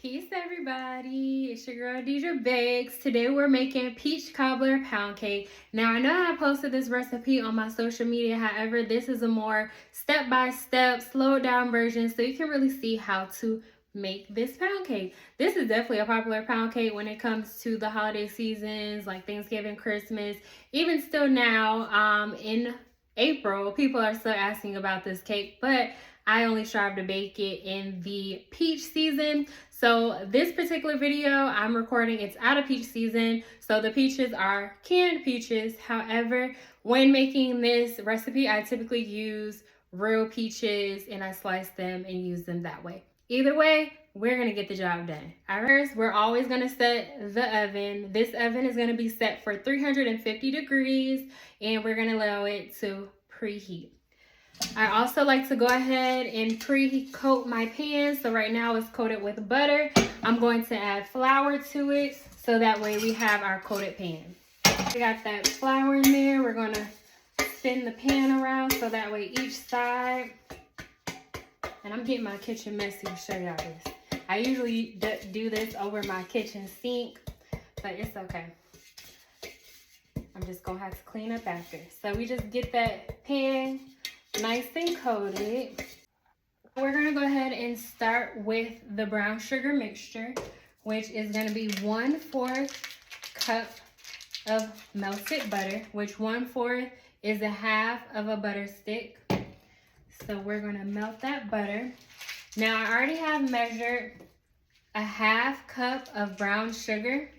Peace everybody, it's your girl Deidre Bakes. Today we're making peach cobbler pound cake. Now I know I posted this recipe on my social media, however this is a more step-by-step, slowed down version so you can really see how to make this pound cake. This is definitely a popular pound cake when it comes to the holiday seasons like Thanksgiving, Christmas. Even still now in April, people are still asking about this cake, but I only strive to bake it in the peach season. So this particular video I'm recording, it's out of peach season. So the peaches are canned peaches. However, when making this recipe, I typically use real peaches and I slice them and use them that way. Either way, we're gonna get the job done. First, we're always gonna set the oven. This oven is gonna be set for 350 degrees and we're gonna allow it to preheat. I also like to go ahead and pre-coat my pan. So right now it's coated with butter. I'm going to add flour to it so that way we have our coated pan. We got that flour in there. We're going to spin the pan around so that way each side. And I'm getting my kitchen messy to show y'all this. I usually do this over my kitchen sink, but it's okay. I'm just going to have to clean up after. So we just get that pan nice and coated. We're gonna go ahead and start with the brown sugar mixture, which is gonna be 1/4 cup of melted butter, which 1/4 is 1/2 of a butter stick. So we're gonna melt that butter. Now I already have measured 1/2 cup of brown sugar,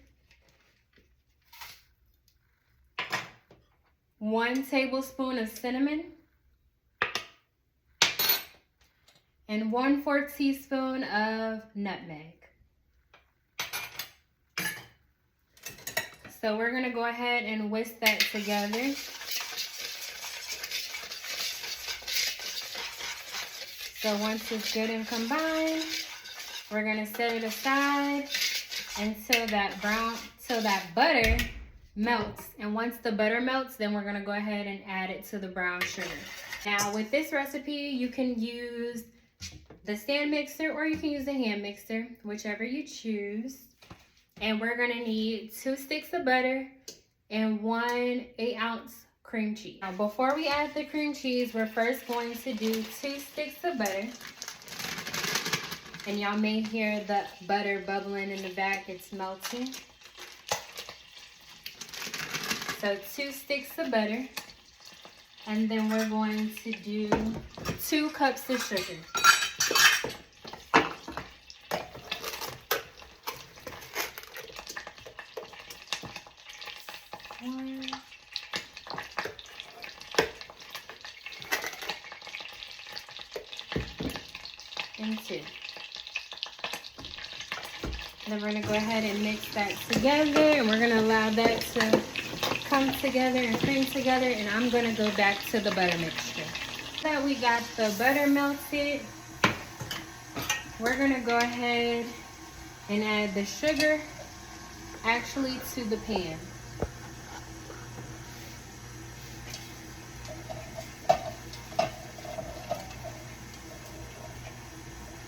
1 tablespoon of cinnamon, and 1/4 teaspoon of nutmeg. So we're gonna go ahead and whisk that together. So once it's good and combined, we're gonna set it aside until that butter melts. And once the butter melts, then we're gonna go ahead and add it to the brown sugar. Now with this recipe, you can use the stand mixer or you can use a hand mixer, whichever you choose. And we're gonna need 2 sticks of butter and 1 8-ounce cream cheese. Now before we add the cream cheese, we're first going to do 2 sticks of butter. And y'all may hear the butter bubbling in the back, it's melting. So 2 sticks of butter. And then we're going to do 2 cups of sugar. One. And 2. Then we're going to go ahead and mix that together, and we're going to allow that to come together and cream together, and I'm going to go back to the butter mixture. Now that we got the butter melted, we're going to go ahead and add the sugar actually to the pan.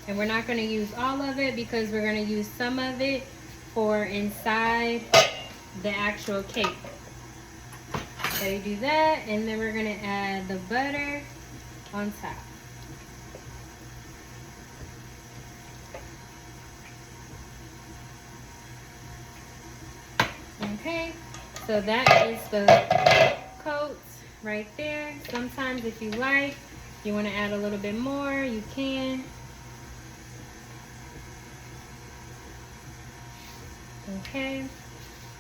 And we're not going to use all of it because we're going to use some of it for inside the actual cake. So you do that, and then we're going to add the butter on top. Okay, so that is the coat right there. Sometimes if you like, you want to add a little bit more, you can. Okay,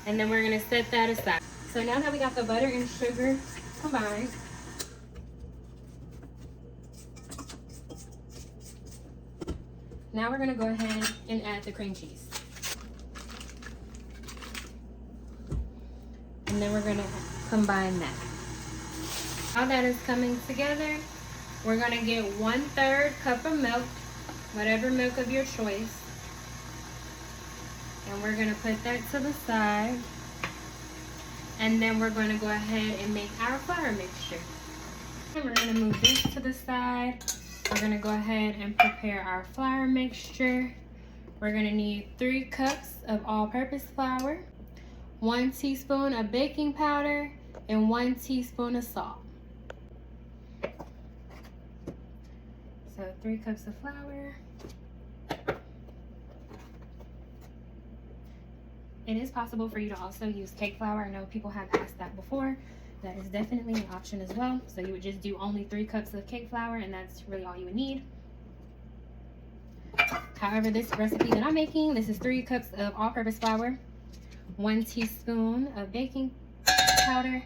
and then we're going to set that aside. So now that we got the butter and sugar combined, now we're going to go ahead and add the cream cheese. And then we're going to combine that. While that is coming together, we're going to get 1/3 cup of milk, whatever milk of your choice. And we're going to put that to the side. And then we're going to go ahead and make our flour mixture. And we're going to move this to the side. We're going to go ahead and prepare our flour mixture. we're gonna need 3 cups of all-purpose flour, 1 teaspoon of baking powder, and 1 teaspoon of salt. So 3 cups of flour. It is possible for you to also use cake flour. I know people have asked that before. That is definitely an option as well. So you would just do only 3 cups of cake flour, and that's really all you would need. However, this recipe that I'm making, this is 3 cups of all-purpose flour, 1 teaspoon of baking powder,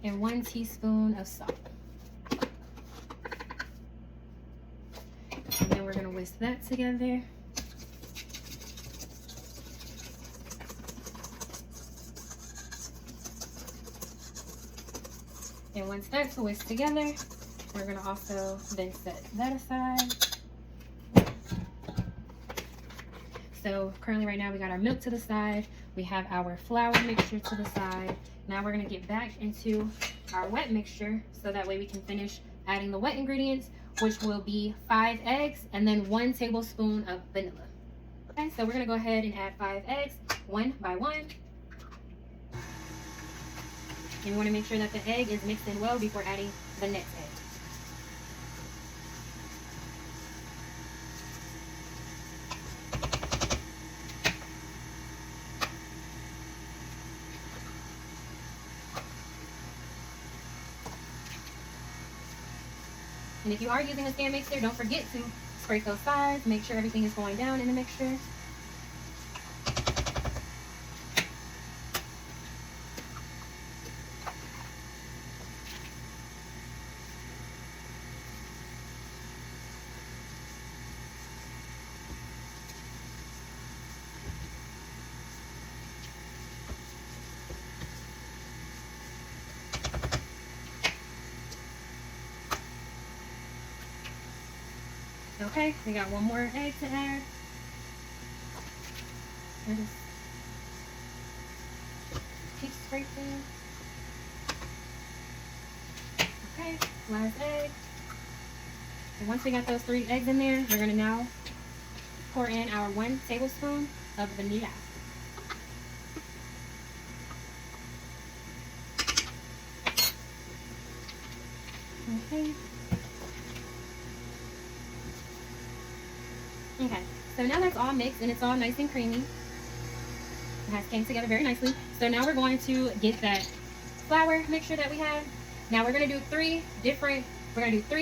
and 1 teaspoon of salt. And then we're going to whisk that together. And once that's whisked together, we're going to also then set that aside. So currently right now we got our milk to the side. We have our flour mixture to the side. Now we're going to get back into our wet mixture so that way we can finish adding the wet ingredients, which will be 5 eggs and then 1 tablespoon of vanilla. Okay, so we're going to go ahead and add 5 eggs one by one. And we want to make sure that the egg is mixed in well before adding the next egg. And if you are using a stand mixer, don't forget to scrape those sides, make sure everything is going down in the mixture. Okay, we got 1 more egg to add. I just keep scraping. Okay, last egg. And once we got those 3 eggs in there, we're gonna now pour in our 1 tablespoon of vanilla. Okay. Okay, so now that's all mixed and it's all nice and creamy. It has came together very nicely. So now we're going to get that flour mixture that we have. Now we're going to do 3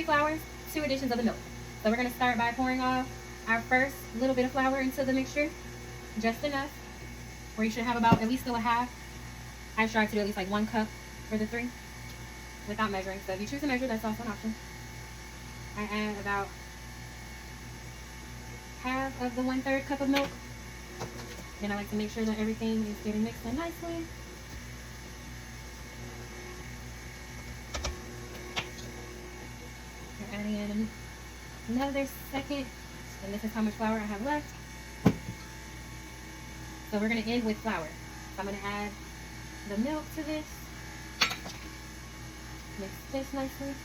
flours, 2 additions of the milk. So we're going to start by pouring off our first little bit of flour into the mixture, just enough, where you should have about at least still a half. I try to do at least like 1 cup for the 3 without measuring. So if you choose to measure, that's also an option. I add about half of the 1/3 cup of milk. Then I like to make sure that everything is getting mixed in nicely. We're adding in another second, and this is how much flour I have left. So we're going to end with flour. So I'm going to add the milk to this. Mix this nicely.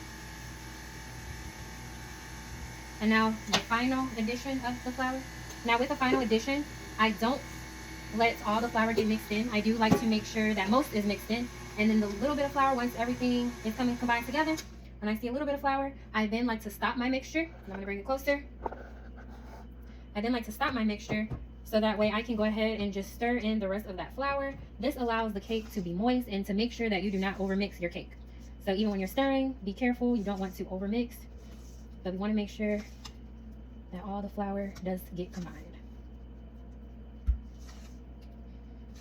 And now the final addition of the flour. Now with the final addition, I don't let all the flour get mixed in. I do like to make sure that most is mixed in. And then the little bit of flour, once everything is combined together, when I see a little bit of flour, I then like to stop my mixture. I'm going to bring it closer. I then like to stop my mixture so that way I can go ahead and just stir in the rest of that flour. This allows the cake to be moist and to make sure that you do not overmix your cake. So even when you're stirring, be careful. You don't want to overmix. But we want to make sure that all the flour does get combined.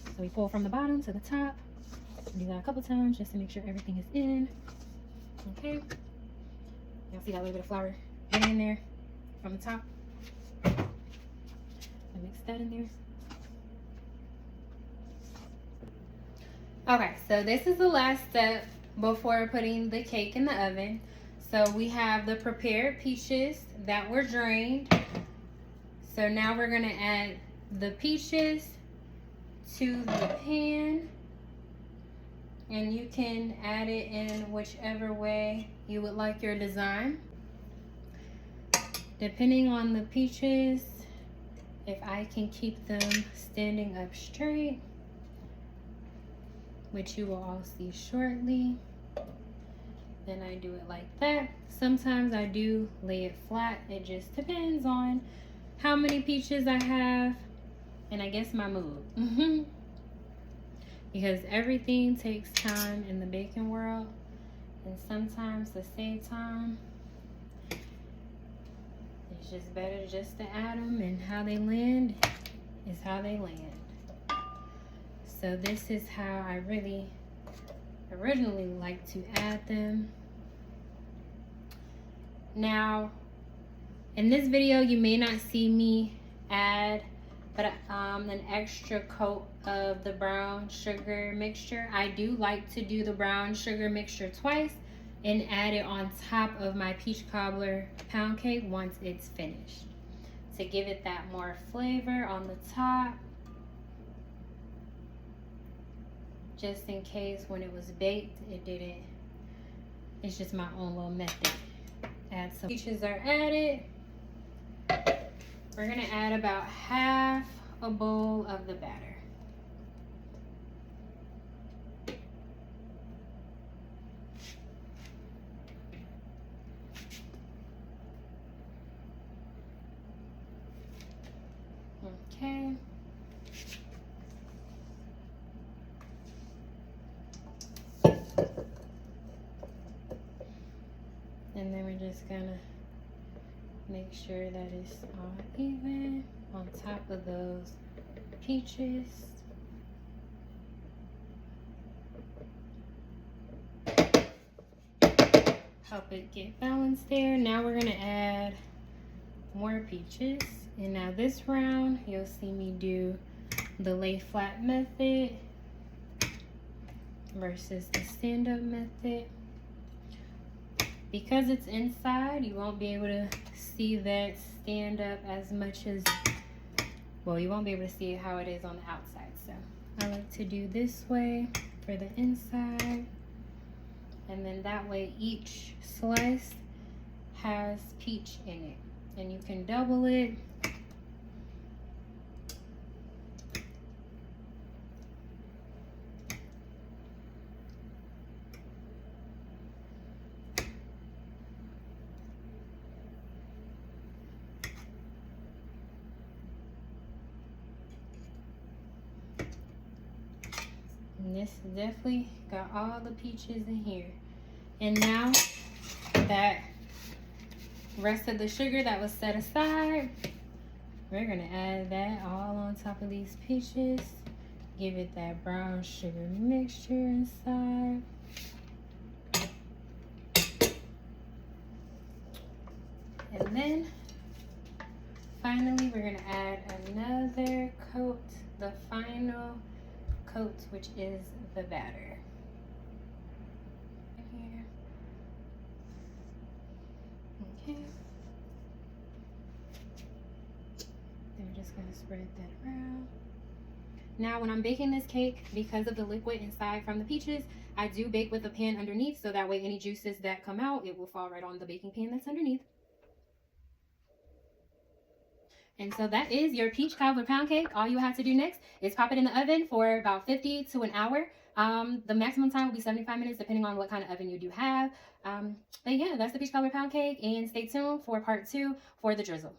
So we pull from the bottom to the top. Do that a couple times just to make sure everything is in. Okay. Y'all see that little bit of flour getting in there from the top? I mix that in there. Okay, so this is the last step before putting the cake in the oven. So we have the prepared peaches that were drained. So now we're gonna add the peaches to the pan, and you can add it in whichever way you would like your design. Depending on the peaches, if I can keep them standing up straight, which you will all see shortly, then I do it like that. Sometimes I do lay it flat. It just depends on how many peaches I have and I guess my mood. Because everything takes time in the baking world, and sometimes to save time, it's just better just to add them, and how they land is how they land. So this is how I really originally like to add them. Now, in this video, you may not see me add an extra coat of the brown sugar mixture. I do like to do the brown sugar mixture twice and add it on top of my peach cobbler pound cake once it's finished, to give it that more flavor on the top, just in case when it was baked it didn't. It's just my own little method. Add some peaches are added. We're gonna add about half a bowl of the batter. Okay. And then we're just gonna make sure that it's all even on top of those peaches. Help it get balanced there. Now we're gonna add more peaches. And now this round, you'll see me do the lay flat method versus the stand up method. Because it's inside, you won't be able to see that stand up as much as, well, you won't be able to see how it is on the outside. So I like to do this way for the inside, and then that way each slice has peach in it, and you can double it. And this definitely got all the peaches in here. And now that rest of the sugar that was set aside, we're gonna add that all on top of these peaches. Give it that brown sugar mixture inside. And then finally we're gonna add another coat, the final coat, which is the batter. Here. Okay. Then we're just gonna spread that around. Now when I'm baking this cake, because of the liquid inside from the peaches, I do bake with a pan underneath, so that way any juices that come out, it will fall right on the baking pan that's underneath. And so that is your peach cobbler pound cake. All you have to do next is pop it in the oven for about 50 to an hour. The maximum time will be 75 minutes, depending on what kind of oven you do have. But yeah, that's the peach cobbler pound cake, and stay tuned for part 2 for the drizzle.